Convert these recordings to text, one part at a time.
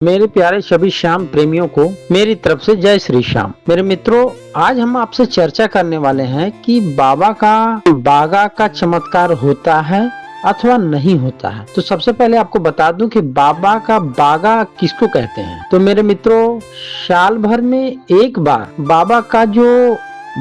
मेरे प्यारे सभी श्याम प्रेमियों को मेरी तरफ से जय श्री श्याम। मेरे मित्रों, आज हम आपसे चर्चा करने वाले हैं कि बाबा का बागा का चमत्कार होता है अथवा नहीं होता है। तो सबसे पहले आपको बता दूं कि बाबा का बागा किसको कहते हैं। तो मेरे मित्रों, साल भर में एक बार बाबा का जो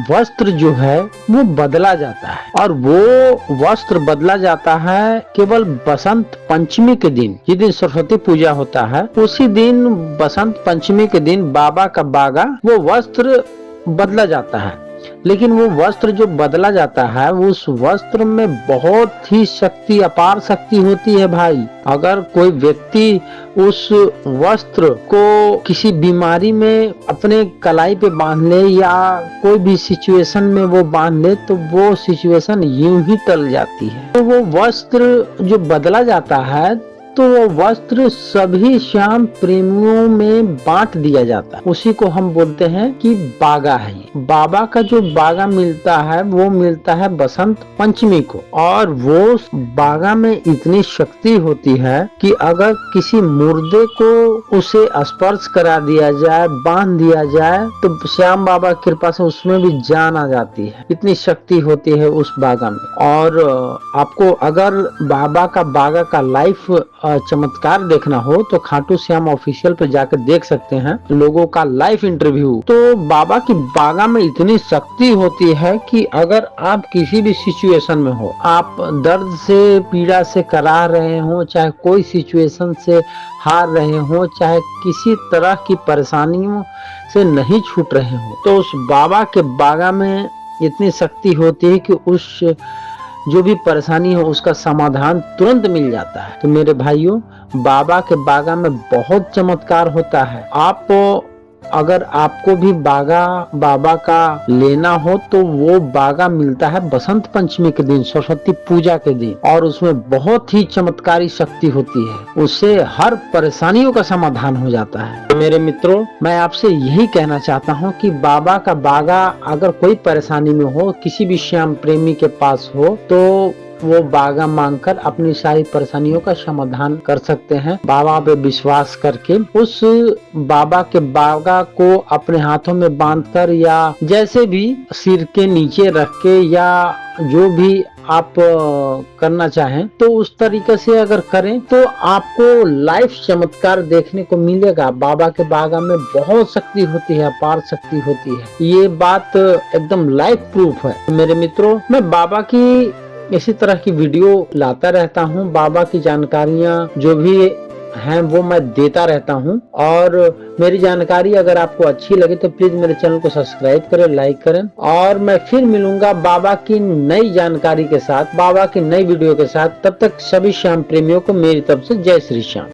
वस्त्र जो है वो बदला जाता है, और वो वस्त्र बदला जाता है केवल बसंत पंचमी के दिन। जिस दिन सरस्वती पूजा होता है उसी दिन बसंत पंचमी के दिन बाबा का बागा वो वस्त्र बदला जाता है। लेकिन वो वस्त्र जो बदला जाता है उस वस्त्र में बहुत ही शक्ति, अपार शक्ति होती है भाई। अगर कोई व्यक्ति उस वस्त्र को किसी बीमारी में अपने कलाई पे बांध ले या कोई भी सिचुएशन में वो बांध ले तो वो सिचुएशन यूं ही टल जाती है। तो वो वस्त्र जो बदला जाता है तो वो वस्त्र सभी श्याम प्रेमियों में बांट दिया जाता है। उसी को हम बोलते हैं कि बागा है। बाबा का जो बागा मिलता है वो मिलता है बसंत पंचमी को, और वो बागा में इतनी शक्ति होती है कि अगर किसी मुर्दे को उसे स्पर्श करा दिया जाए, बांध दिया जाए, तो श्याम बाबा की कृपा से उसमें भी जान आ जाती है। इतनी शक्ति होती है उस बागा में। और आपको अगर बाबा का बागा का लाइफ चमत्कार देखना हो तो खाटू श्याम ऑफिशियल पे जाकर देख सकते हैं लोगों का लाइव इंटरव्यू। तो बाबा की बागा में इतनी शक्ति होती है कि अगर आप किसी भी सिचुएशन में हो, आप दर्द से पीड़ा से करा रहे हो, चाहे कोई सिचुएशन से हार रहे हो, चाहे किसी तरह की परेशानियों से नहीं छूट रहे हो, तो उस बाबा के बागा में इतनी शक्ति होती है कि उस जो भी परेशानी हो उसका समाधान तुरंत मिल जाता है। तो मेरे भाइयों, बाबा के बागा में बहुत चमत्कार होता है। अगर आपको भी बागा बाबा का लेना हो तो वो बागा मिलता है बसंत पंचमी के दिन, सरस्वती पूजा के दिन, और उसमें बहुत ही चमत्कारी शक्ति होती है। उससे हर परेशानियों का समाधान हो जाता है। तो मेरे मित्रों, मैं आपसे यही कहना चाहता हूँ कि बाबा का बागा अगर कोई परेशानी में हो, किसी भी श्याम प्रेमी के पास हो, तो वो बागा मांगकर अपनी सारी परेशानियों का समाधान कर सकते हैं। बाबा पे विश्वास करके उस बाबा के बागा को अपने हाथों में बांधकर या जैसे भी सिर के नीचे रख के या जो भी आप करना चाहें तो उस तरीके से अगर करें तो आपको लाइफ चमत्कार देखने को मिलेगा। बाबा के बागा में बहुत शक्ति होती है, अपार शक्ति होती है। ये बात एकदम लाइव प्रूफ है। मेरे मित्रों, मैं बाबा की इसी तरह की वीडियो लाता रहता हूँ। बाबा की जानकारियाँ जो भी हैं वो मैं देता रहता हूँ, और मेरी जानकारी अगर आपको अच्छी लगे तो प्लीज मेरे चैनल को सब्सक्राइब करें, लाइक करें। और मैं फिर मिलूंगा बाबा की नई जानकारी के साथ, बाबा की नई वीडियो के साथ। तब तक सभी श्याम प्रेमियों को मेरी तरफ से जय श्री श्याम।